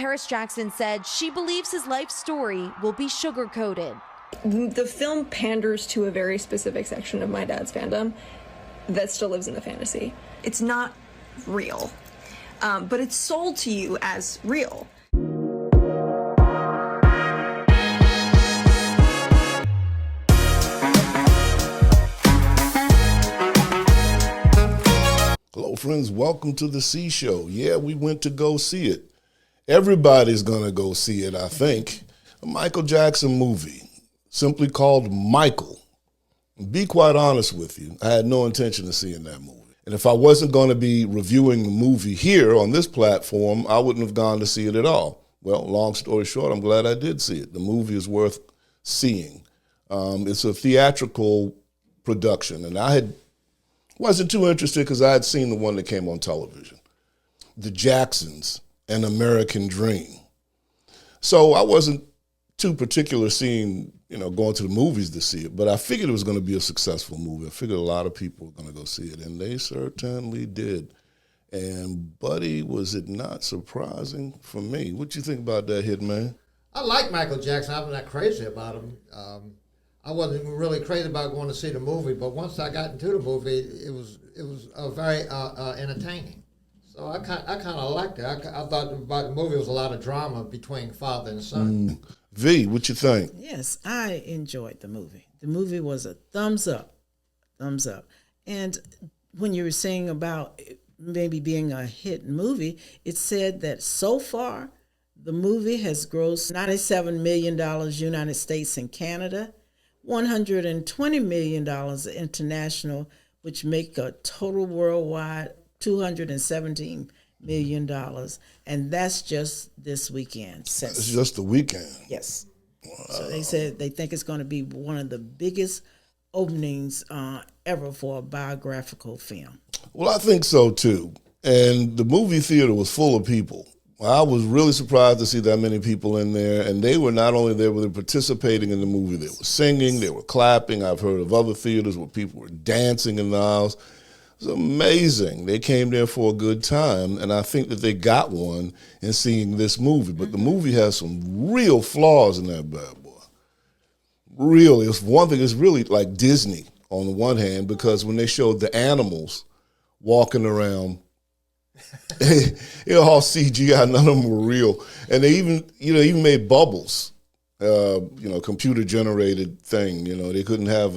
Paris Jackson said she believes his life story will be sugar-coated. The film panders to a very specific section of my dad's fandom that still lives in the fantasy. It's not real, but it's sold to you as real. Hello, friends. Welcome to the C Show. Yeah, we went to go see it. Everybody's going to go see it, I think. A Michael Jackson movie, simply called Michael. Be quite honest with you, I had no intention of seeing that movie. And if I wasn't going to be reviewing the movie here on this platform, I wouldn't have gone to see it at all. Well, long story short, I'm glad I did see it. The movie is worth seeing. It's a theatrical production, and I wasn't too interested because I had seen the one that came on television, The Jacksons, An American Dream. So I wasn't too particular going to the movies to see it, but I figured it was going to be a successful movie. I figured a lot of people were going to go see it, and they certainly did. And, buddy, was it not surprising for me? What you think about that, Hitman? I like Michael Jackson. I'm not crazy about him. I wasn't really crazy about going to see the movie, but once I got into the movie, it was very entertaining. So I kind of liked it. I thought about the movie was a lot of drama between father and son. V, what you think? Yes, I enjoyed the movie. The movie was a thumbs up. And when you were saying about maybe being a hit movie, it said that so far the movie has grossed $97 million United States and Canada, $120 million international, which make a total worldwide $217 million. And that's just this weekend. It's just the weekend. Yes. Wow. So they said they think it's going to be one of the biggest openings ever for a biographical film. Well, I think so, too. And the movie theater was full of people. I was really surprised to see that many people in there, and they were not only there, but they were participating in the movie. They were singing, they were clapping. I've heard of other theaters where people were dancing in the aisles. It was amazing. They came there for a good time, and I think that they got one in seeing this movie. But the movie has some real flaws in that bad boy. Really, it's one thing, it's really like Disney on the one hand, because when they showed the animals walking around, all CGI, none of them were real, and they even made bubbles, computer generated thing. They couldn't have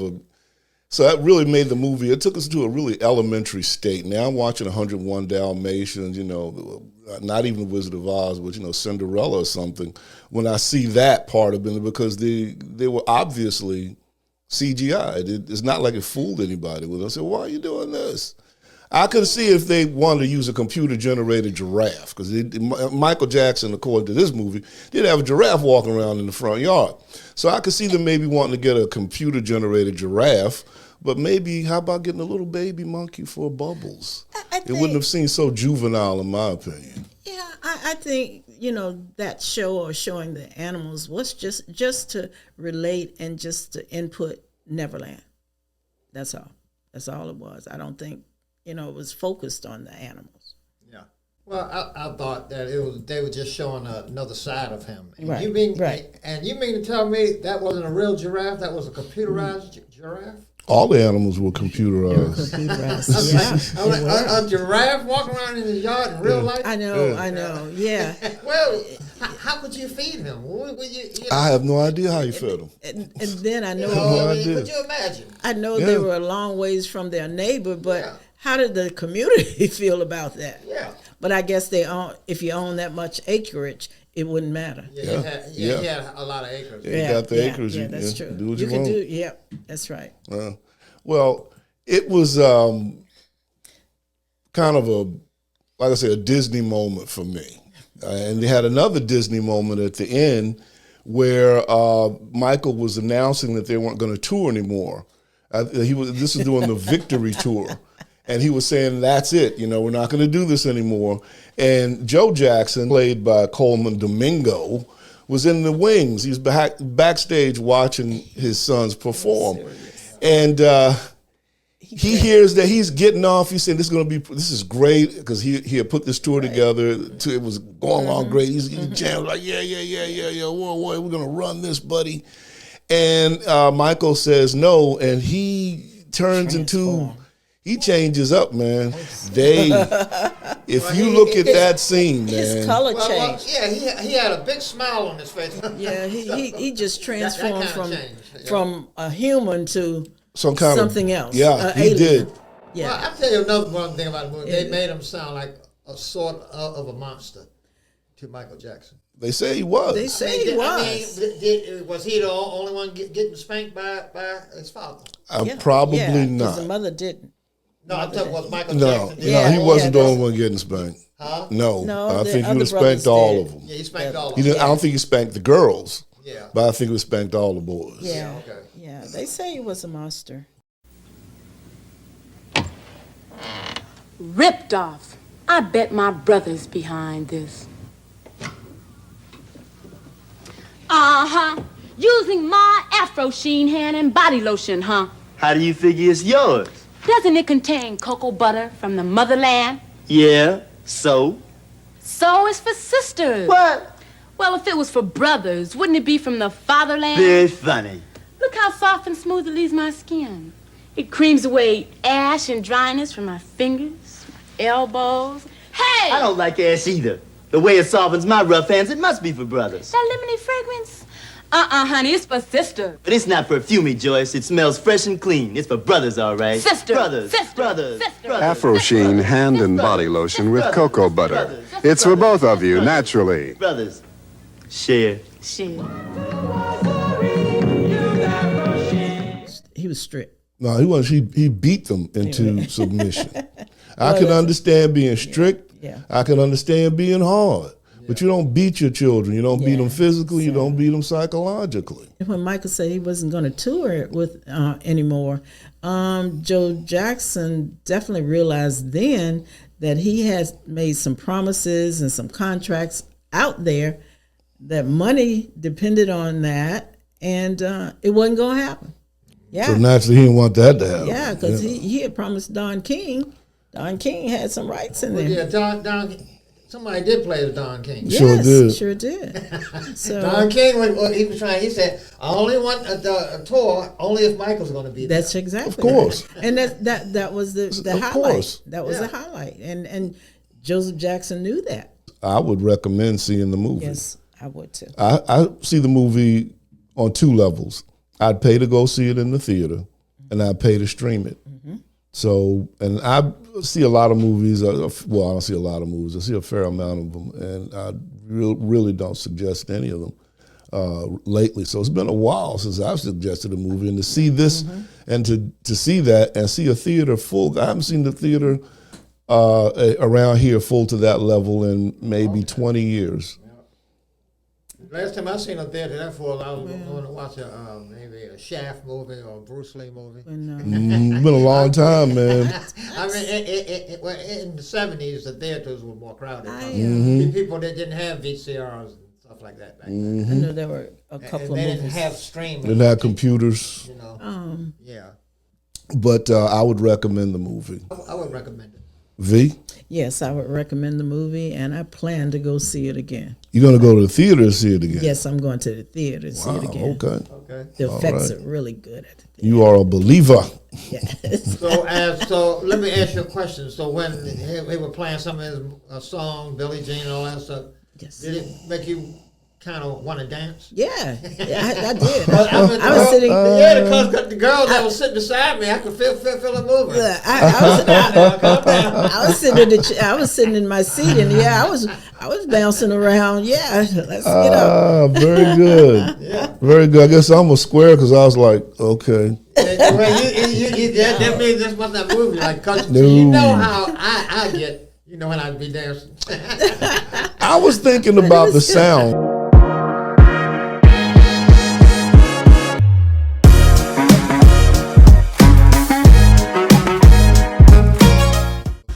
so that really made the movie. It took us to a really elementary state. Now I'm watching 101 Dalmatians, not even the Wizard of Oz, but Cinderella or something. When I see that part of it, because they were obviously CGI. It's not like it fooled anybody. I said, why are you doing this? I could see if they wanted to use a computer-generated giraffe, because Michael Jackson, according to this movie, did have a giraffe walking around in the front yard. So I could see them maybe wanting to get a computer-generated giraffe, but maybe how about getting a little baby monkey for Bubbles? It wouldn't have seemed so juvenile, in my opinion. Yeah, I think, that show or showing the animals was just to relate and just to input Neverland. That's all. That's all it was. I don't think it was focused on the animals. Yeah. Well, I thought that they were just showing another side of him. And right. You mean to tell me that wasn't a real giraffe? That was a computerized giraffe? All the animals were computerized. A giraffe walking around in the yard in real life? I know. Yeah. Well, how could you feed him? I have no idea how you fed him. And then I know. Could you imagine? I know they were a long ways from their neighbor, but how did the community feel about that? Yeah. But I guess if you own that much acreage, it wouldn't matter. He had a lot of acres. You got the acres. Yeah, that's true. Do what you you can want. do. Yeah, that's right. Well, it was kind of a Disney moment for me. And they had another Disney moment at the end where Michael was announcing that they weren't going to tour anymore. This is doing the Victory Tour. And he was saying, that's it, we're not going to do this anymore. And Joe Jackson, played by Coleman Domingo, was in the wings. He was backstage watching his sons perform. And he hears that he's getting off. He's saying this is great because he had put this tour together. It was going along great. He's jamming like yeah. Whoa, we're gonna run this, buddy. And Michael says no, and he turns into. He changes up, man. If you look at that scene, man. His color changed. He had a big smile on his face. Yeah, he just transformed from a human to something else. Yeah, he alien. did. Yeah. Well, I'll tell you another one thing about the movie. They made him sound like a sort of a monster to Michael Jackson. They say he was. They say he was. Was he the only one getting spanked by his father? Probably not. Because the mother didn't. No, I'm talking about Michael No, Jackson. he wasn't the only one getting spanked. Huh? No, I think he other would have spanked all of them. Yeah, he spanked all of them. I don't think he spanked the girls. Yeah. But I think he spanked all the boys. Yeah. Okay. Yeah, they say he was a monster. Ripped off. I bet my brother's behind this. Uh-huh. Using my Afro Sheen hand and body lotion, huh? How do you figure it's yours? Doesn't it contain cocoa butter from the motherland? Yeah, so? So it's for sisters. What? Well, if it was for brothers, wouldn't it be from the fatherland? Very funny. Look how soft and smooth it leaves my skin. It creams away ash and dryness from my fingers, my elbows. Hey! I don't like ash either. The way it softens my rough hands, it must be for brothers. That lemony fragrance? Honey, it's for sisters. But it's not perfumey, Joyce. It smells fresh and clean. It's for brothers, all right. Sisters. Brothers. Sisters. Brothers. Sisters. Brothers. Afro Sheen hand and body lotion with cocoa butter. It's for both of you, naturally. Brothers. Share. Shit. He was strict. No, he was. He beat them into submission. I can understand being strict. Yeah. I can understand being hard. But you don't beat your children. You don't beat them physically. You don't beat them psychologically. When Michael said he wasn't going to tour with anymore, Joe Jackson definitely realized then that he had made some promises and some contracts out there that money depended on that, and it wasn't going to happen. Yeah. So naturally, he didn't want that to happen. Yeah, because he had promised Don King. Don King had some rights in there. Yeah, Don somebody did play as Don King. Yes, sure did. So Don King, when he was trying, he said, "I only want a tour only if Michael's going to be there." that's exactly, Of course. And that was the Of highlight. course. That was the highlight, and Joseph Jackson knew that. I would recommend seeing the movie. Yes, I would too. I see the movie on two levels. I'd pay to go see it in the theater, and I'd pay to stream it. So, and I see a lot of movies. Well, I don't see a lot of movies. I see a fair amount of them, and I really don't suggest any of them lately. So it's been a while since I've suggested a movie, and to see this, and to see that, and see a theater full. I haven't seen the theater around here full to that level in maybe 20 years. Last time I seen a theater, therefore I was going to watch maybe a Shaft movie or a Bruce Lee movie. It's been a long time, man. I mean, well, in the 70s, the theaters were more crowded. People that didn't have VCRs and stuff like that back then. I know there were a couple And of they movies. didn't have streaming. Didn't have computers. You know. Yeah. But I would recommend the movie. I would recommend it. V? Yes, I would recommend the movie, and I plan to go see it again. You're going to go to the theater to see it again? Yes, I'm going to the theater to see it again. Okay. The effects are really good at it. You are a believer. Yes. So let me ask you a question. So when they were playing some of his song, Billie Jean and all that stuff, Yes. did it make you kind of want to dance? Yeah, I did. I was sitting. because the girls that was sitting beside me, I could feel it moving. I was sitting in my seat, and I was bouncing around. Yeah, let's get up. Very good. Very good. I guess I'm a square because I was like, okay. Well, that means this must not move you. Like, cause No. you know how I get, when I be dancing. I was thinking about the sound.